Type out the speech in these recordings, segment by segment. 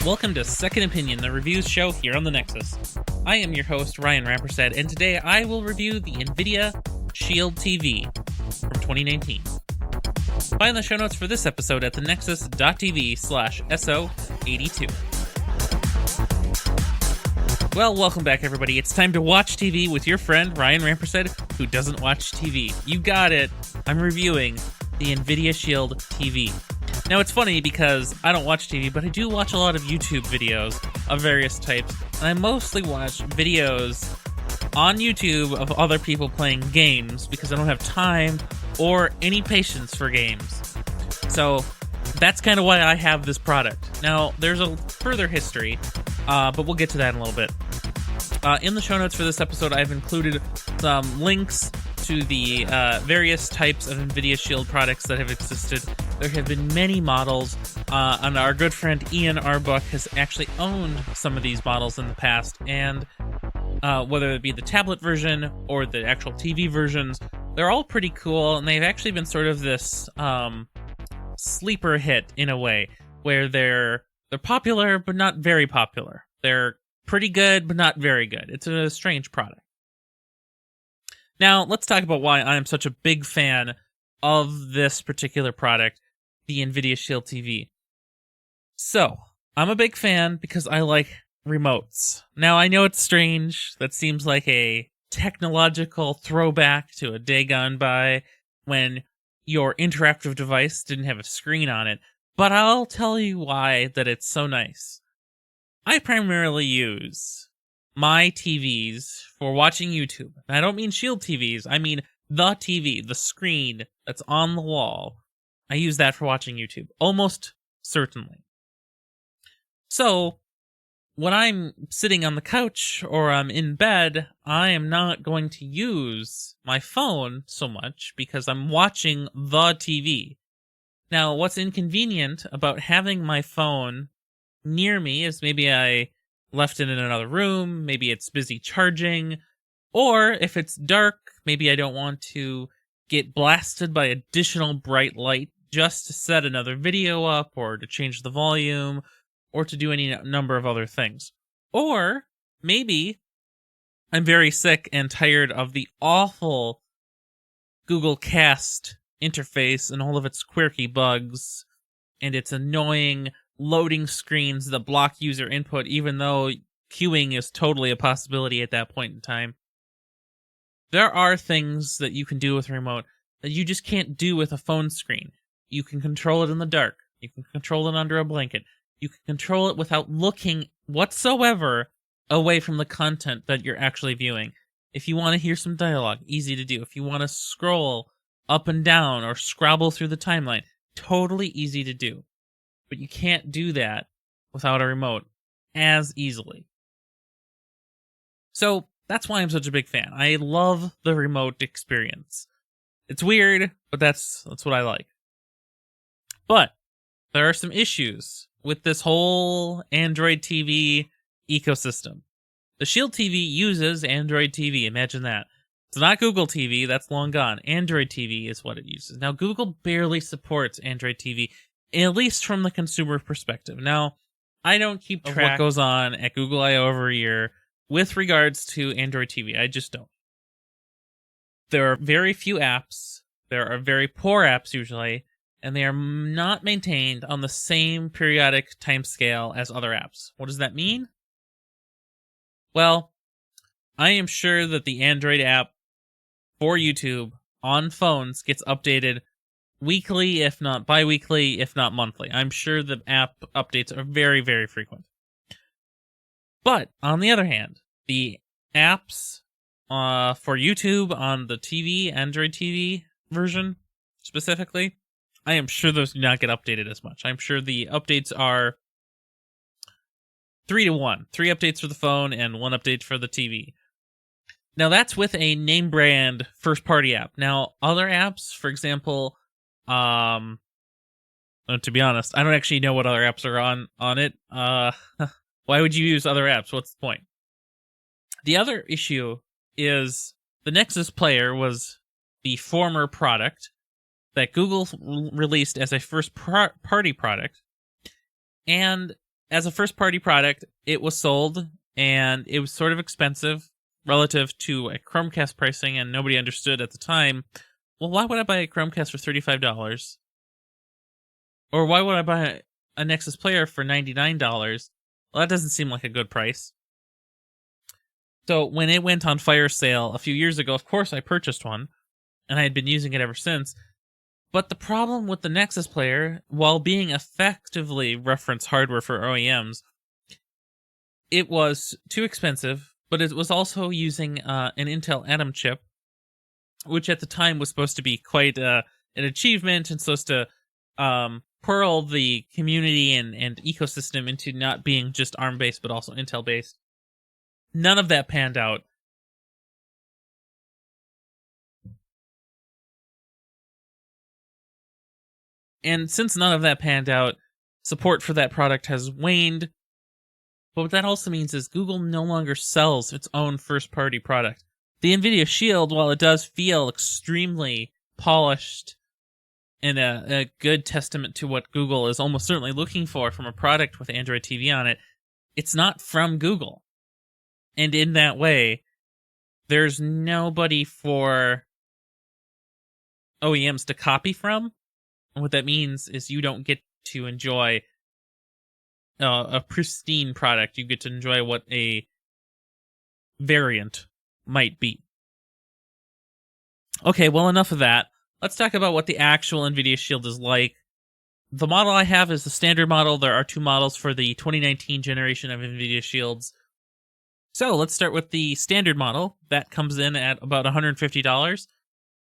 Welcome to Second Opinion, the reviews show here on the Nexus. I am your host, Ryan Rampersad, and today I will review the Nvidia SHIELD TV from 2019. Find the show notes for this episode at thenexus.tv/SO82. Well, welcome back, everybody. It's time to watch TV with your friend, Ryan Rampersad, who doesn't watch TV. You got it. I'm reviewing the Nvidia SHIELD TV. Now, it's funny because I don't watch TV, but I do watch a lot of YouTube videos of various types, and I mostly watch videos on YouTube of other people playing games because I don't have time or any patience for games. So that's kind of why I have this product. Now, there's a further history, but we'll get to that in a little bit. In the show notes for this episode, I've included some links to the various types of Nvidia SHIELD products that have existed. There have been many models, and our good friend Ian Arbuck has actually owned some of these models in the past, and whether it be the tablet version or the actual TV versions, they're all pretty cool, and they've actually been sort of this sleeper hit in a way, where they're popular but not very popular. They're pretty good but not very good. It's a strange product. Now, let's talk about why I'm such a big fan of this particular product, the Nvidia SHIELD TV. So, I'm a big fan because I like remotes. Now, I know it's strange. That seems like a technological throwback to a day gone by when your interactive device didn't have a screen on it, but I'll tell you why that it's so nice. I primarily use my TVs for watching YouTube. And I don't mean SHIELD TVs, I mean the TV, the screen that's on the wall. I use that for watching YouTube, almost certainly. So, when I'm sitting on the couch or I'm in bed, I am not going to use my phone so much because I'm watching the TV. Now, what's inconvenient about having my phone near me is maybe I left it in another room, maybe it's busy charging, or if it's dark, maybe I don't want to get blasted by additional bright light just to set another video up, or to change the volume, or to do any number of other things. Or maybe I'm very sick and tired of the awful Google Cast interface and all of its quirky bugs, and its annoying loading screens that block user input, even though queuing is totally a possibility at that point in time. There are things that you can do with a remote that you just can't do with a phone screen. You can control it in the dark. You can control it under a blanket. You can control it without looking whatsoever away from the content that you're actually viewing. If you want to hear some dialogue, easy to do. If you want to scroll up and down or scrabble through the timeline, totally easy to do. But you can't do that without a remote as easily. So that's why I'm such a big fan. I love the remote experience. It's weird, but that's what I like. But there are some issues with this whole Android TV ecosystem. The SHIELD TV uses Android TV, imagine that. It's not Google TV, that's long gone. Android TV is what it uses. Now, Google barely supports Android TV, at least from the consumer perspective. Now, I don't keep track of what goes on at Google I/O every year with regards to Android TV. I just don't. There are very few apps. There are very poor apps usually, and they are not maintained on the same periodic timescale as other apps. What does that mean? Well, I am sure that the Android app for YouTube on phones gets updated weekly, if not bi-weekly, if not monthly. I'm sure the app updates are very, very frequent. But, on the other hand, the apps for YouTube on the TV, Android TV version, specifically, I am sure those do not get updated as much. I'm sure the updates are 3-to-1. 3 updates for the phone and 1 update for the TV. Now, that's with a name brand first-party app. Now, other apps, for example, to be honest, I don't actually know what other apps are on it. Why would you use other apps? What's the point? The other issue is the Nexus Player was the former product that Google released as a first-party product, and as a first-party product, it was sold, and it was sort of expensive relative to a Chromecast pricing, and nobody understood at the time, well, why would I buy a Chromecast for $35? Or why would I buy a Nexus player for $99? Well, that doesn't seem like a good price. So when it went on fire sale a few years ago, of course I purchased one, and I had been using it ever since. But the problem with the Nexus player, while being effectively reference hardware for OEMs, it was too expensive, but it was also using an Intel Atom chip, which at the time was supposed to be quite an achievement and supposed to pearl the community and ecosystem into not being just ARM-based, but also Intel-based. None of that panned out. And since none of that panned out, support for that product has waned. But what that also means is Google no longer sells its own first-party product. The Nvidia Shield, while it does feel extremely polished and a good testament to what Google is almost certainly looking for from a product with Android TV on it, it's not from Google. And in that way, there's nobody for OEMs to copy from. And what that means is you don't get to enjoy a pristine product. You get to enjoy what a variant might be. Okay, well, enough of that. Let's talk about what the actual Nvidia Shield is like. The model I have is the standard model. There are two models for the 2019 generation of Nvidia Shields. So let's start with the standard model. That comes in at about $150.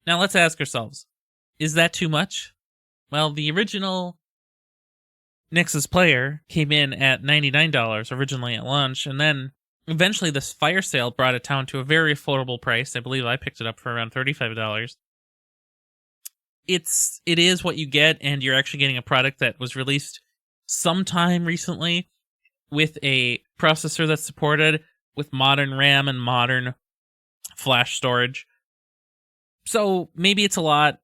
Now let's ask ourselves, is that too much? Well, the original Nexus player came in at $99 originally at launch, and then eventually this fire sale brought it down to a very affordable price. I believe I picked it up for around $35. It is what you get, and you're actually getting a product that was released sometime recently with a processor that's supported with modern RAM and modern flash storage. So maybe it's a lot,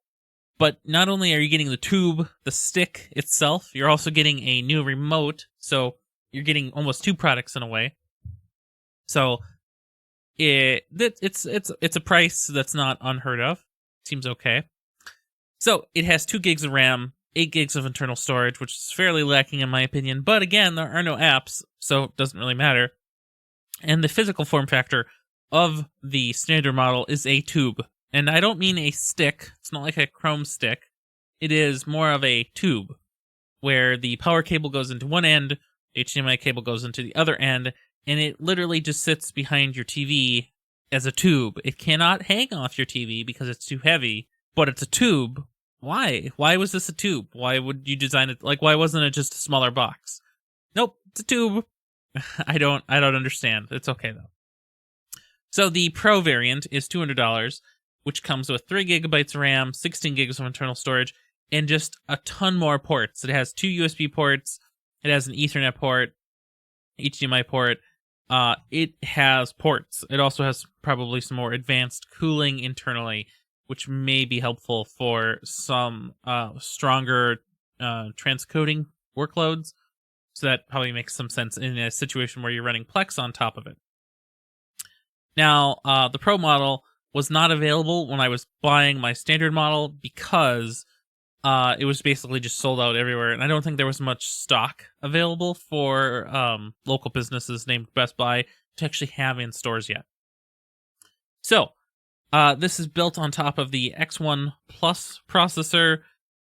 but not only are you getting the tube, the stick itself, you're also getting a new remote, so you're getting almost two products in a way. So it's a price that's not unheard of. Seems okay. So it has 2 gigs of RAM, 8 gigs of internal storage, which is fairly lacking in my opinion, but again, there are no apps, so it doesn't really matter. And the physical form factor of the standard model is a tube. And I don't mean a stick. It's not like a Chrome stick. It is more of a tube, where the power cable goes into one end, HDMI cable goes into the other end, and it literally just sits behind your TV as a tube. It cannot hang off your TV because it's too heavy, but it's a tube. Why? Why was this a tube? Why would you design it? Like, why wasn't it just a smaller box? Nope, it's a tube. I don't understand. It's okay though. So the Pro variant is $200, which comes with 3 gigabytes of RAM, 16 gigs of internal storage, and just a ton more ports. It has 2 USB ports. It has an Ethernet port, HDMI port. It has ports. It also has probably some more advanced cooling internally, which may be helpful for some stronger transcoding workloads. So that probably makes some sense in a situation where you're running Plex on top of it. Now, the Pro model was not available when I was buying my standard model because it was basically just sold out everywhere, and I don't think there was much stock available for local businesses named Best Buy to actually have in stores yet. So, this is built on top of the X1 Plus processor,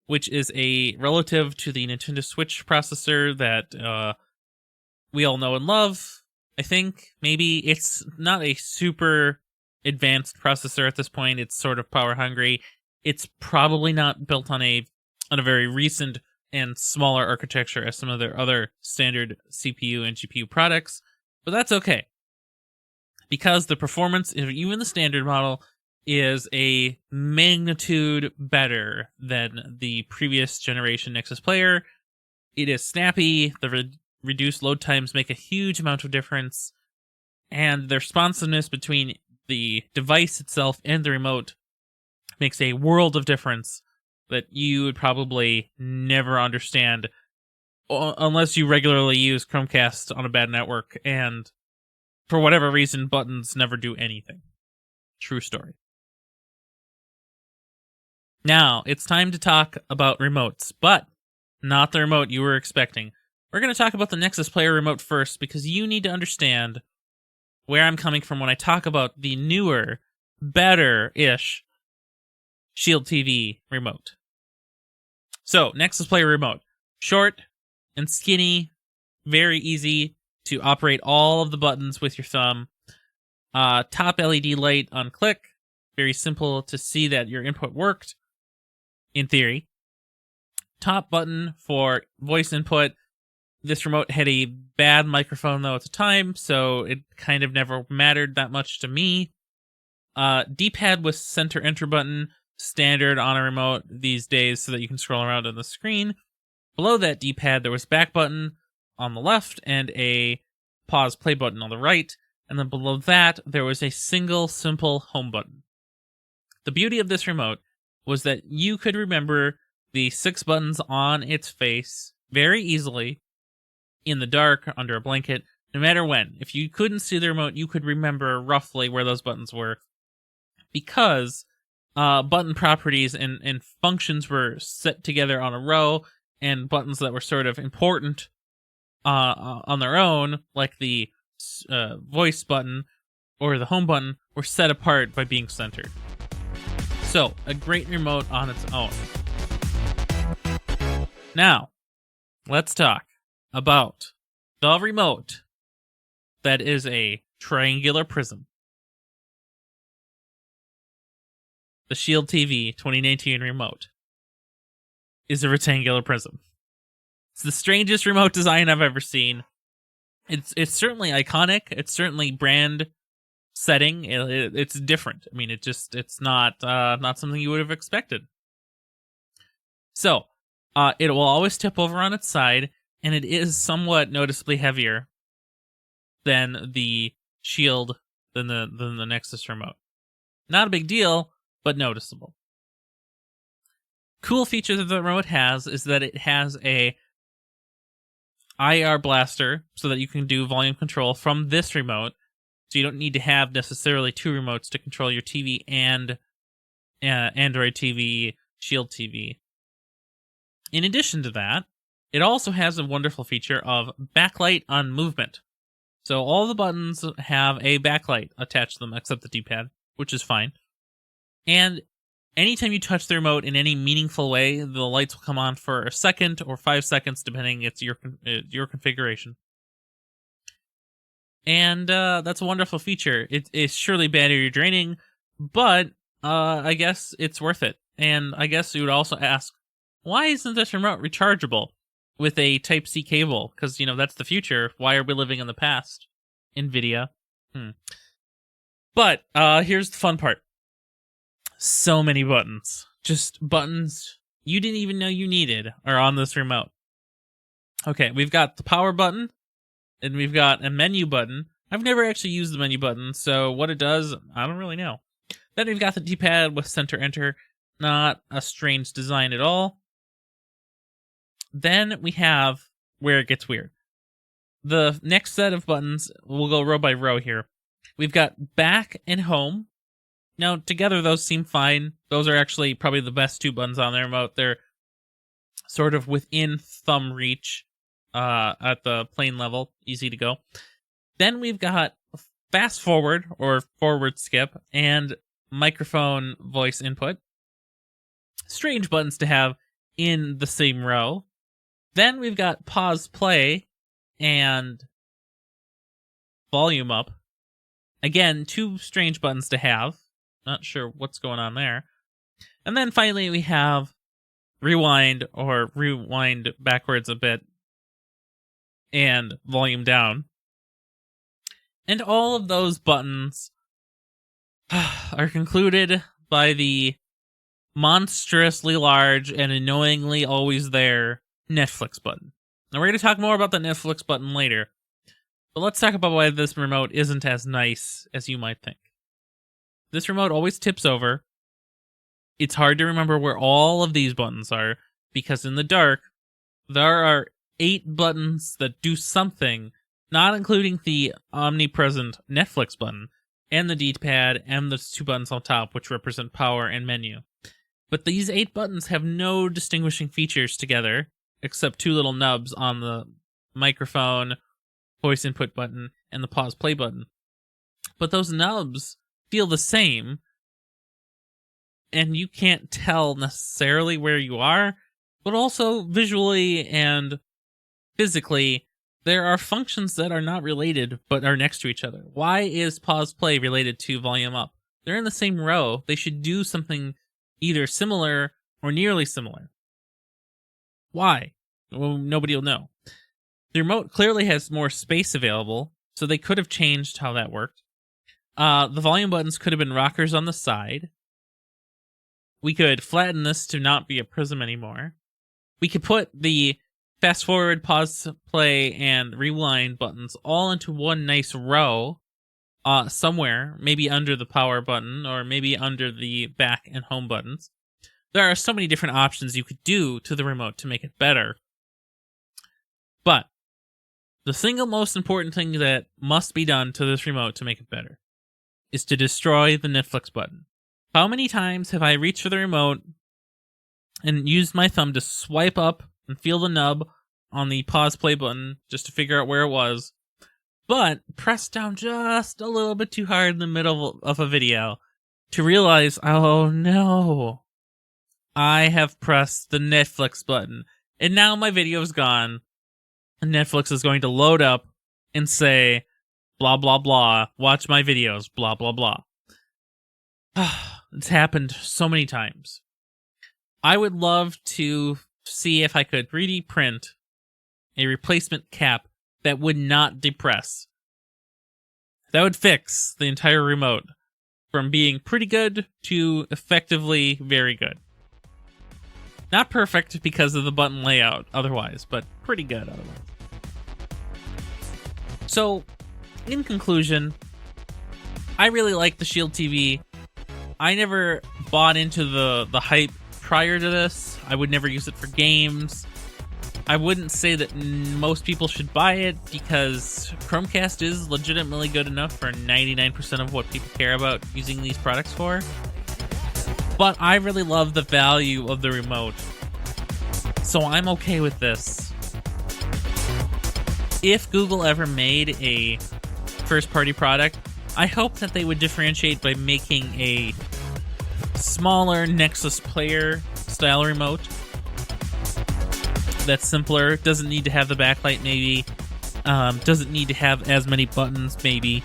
which is a relative to the Nintendo Switch processor that we all know and love. I think maybe it's not a super advanced processor at this point. It's sort of power hungry. It's probably not built on a very recent and smaller architecture as some of their other standard CPU and GPU products, but that's okay because the performance of even the standard model is a magnitude better than the previous generation Nexus player. It is snappy. The reduced load times make a huge amount of difference, and the responsiveness between the device itself and the remote makes a world of difference that you would probably never understand unless you regularly use Chromecast on a bad network, and for whatever reason, buttons never do anything. True story. Now, it's time to talk about remotes, but not the remote you were expecting. We're going to talk about the Nexus Player remote first, because you need to understand where I'm coming from when I talk about the newer, better-ish Shield TV remote. So, Nexus Player remote. Short and skinny, very easy to operate all of the buttons with your thumb. Top LED light on click. Very simple to see that your input worked, in theory. Top button for voice input. This remote had a bad microphone, though, at the time, so it kind of never mattered that much to me. D-pad with center enter button, standard on a remote these days so that you can scroll around on the screen. Below that D-pad, there was back button on the left and a pause play button on the right. And then below that, there was a single simple home button. The beauty of this remote was that you could remember the 6 buttons on its face very easily in the dark, under a blanket, no matter when. If you couldn't see the remote, you could remember roughly where those buttons were, because button properties and functions were set together on a row, and buttons that were sort of important on their own, like the voice button or the home button, were set apart by being centered. So, a great remote on its own. Now, let's talk about the remote that is a triangular prism. The Shield TV 2019 remote is a rectangular prism. It's the strangest remote design I've ever seen. It's certainly iconic. It's certainly brand setting. It's different. I mean, it's not something you would have expected. So, it will always tip over on its side, and it is somewhat noticeably heavier than the Shield, than the Nexus remote. Not a big deal, but noticeable. Cool feature that the remote has is that it has a IR blaster, so that you can do volume control from this remote. So you don't need to have necessarily 2 remotes to control your TV and Android TV, Shield TV. In addition to that, it also has a wonderful feature of backlight on movement. So all the buttons have a backlight attached to them, except the D-pad, which is fine. And anytime you touch the remote in any meaningful way, the lights will come on for a second or 5 seconds, depending it's your configuration. And that's a wonderful feature. It's surely battery draining, but I guess it's worth it. And I guess you would also ask, why isn't this remote rechargeable with a Type-C cable? Because, that's the future. Why are we living in the past? Nvidia. But here's the fun part. So many buttons. Just buttons you didn't even know you needed are on this remote. Okay, we've got the power button, and we've got a menu button. I've never actually used the menu button, so what it does, I don't really know. Then we've got the D-pad with center enter. Not a strange design at all. Then we have where it gets weird. The next set of buttons, we'll go row by row here. We've got back and home. Now, together those seem fine. Those are actually probably the best 2 buttons on the remote. They're sort of within thumb reach at the plane level. Easy to go. Then we've got fast forward or forward skip and microphone voice input. Strange buttons to have in the same row. Then we've got pause play and volume up. Again, 2 strange buttons to have. Not sure what's going on there. And then finally we have rewind or rewind backwards a bit and volume down. And all of those buttons are concluded by the monstrously large and annoyingly always there Netflix button. Now we're going to talk more about the Netflix button later, but let's talk about why this remote isn't as nice as you might think. This remote always tips over. It's hard to remember where all of these buttons are, because in the dark, there are 8 buttons that do something, not including the omnipresent Netflix button, and the D-pad, and the 2 buttons on top, which represent power and menu. But these 8 buttons have no distinguishing features together, except 2 little nubs on the microphone, voice input button, and the pause play button. But those nubs feel the same, and you can't tell necessarily where you are, but also visually and physically, there are functions that are not related but are next to each other. Why is pause play related to volume up? They're in the same row. They should do something either similar or nearly similar. Why? Well, nobody will know. The remote clearly has more space available, so they could have changed how that worked. The volume buttons could have been rockers on the side. We could flatten this to not be a prism anymore. We could put the fast forward, pause, play, and rewind buttons all into one nice row somewhere, maybe under the power button or maybe under the back and home buttons. There are so many different options you could do to the remote to make it better. But the single most important thing that must be done to this remote to make it better is to destroy the Netflix button. How many times have I reached for the remote and used my thumb to swipe up and feel the nub on the pause play button just to figure out where it was, but pressed down just a little bit too hard in the middle of a video to realize, oh no, I have pressed the Netflix button, and now my video's gone, and Netflix is going to load up and say, blah, blah, blah, watch my videos, blah, blah, blah. It's happened so many times. I would love to see if I could 3D print a replacement cap that would not depress. That would fix the entire remote from being pretty good to effectively very good. Not perfect because of the button layout otherwise, but pretty good otherwise. So, in conclusion, I really like the Shield TV. I never bought into the hype prior to this. I would never use it for games. I wouldn't say that most people should buy it because Chromecast is legitimately good enough for 99% of what people care about using these products for. But I really love the value of the remote, so I'm okay with this. If Google ever made a first-party product, I hope that they would differentiate by making a smaller Nexus player style remote that's simpler, doesn't need to have the backlight maybe, doesn't need to have as many buttons maybe,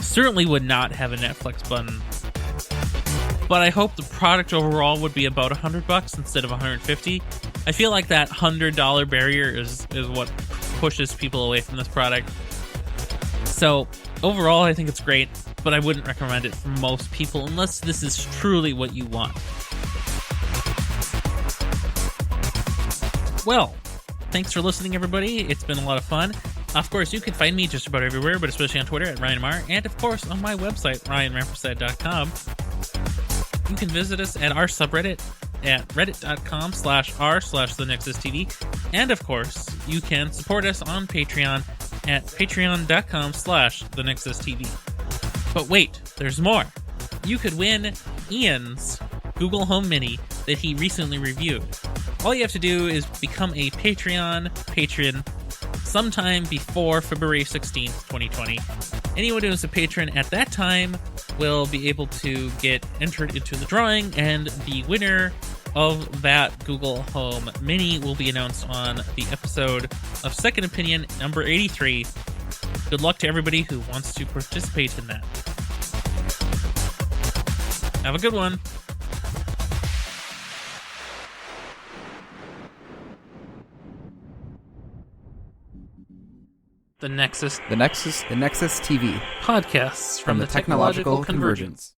certainly would not have a Netflix button. But I hope the product overall would be about $100 instead of $150. I feel like that $100 barrier is what pushes people away from this product. So overall, I think it's great, but I wouldn't recommend it for most people unless this is truly what you want. Well, thanks for listening, everybody. It's been a lot of fun. Of course, you can find me just about everywhere, but especially on Twitter at RyanMar, and of course on my website, ryanrampersad.com. You can visit us at our subreddit at reddit.com/r/thenexustv, and of course, you can support us on Patreon at patreon.com/thenexustv. But wait, there's more. You could win Ian's Google Home Mini that he recently reviewed. All you have to do is become a Patreon patron sometime before February 16th, 2020. Anyone who is a patron at that time will be able to get entered into the drawing, and the winner of that Google Home Mini will be announced on the episode of Second Opinion number 83. Good luck to everybody who wants to participate in that. Have a good one. The Nexus TV. podcasts from the Technological Convergence.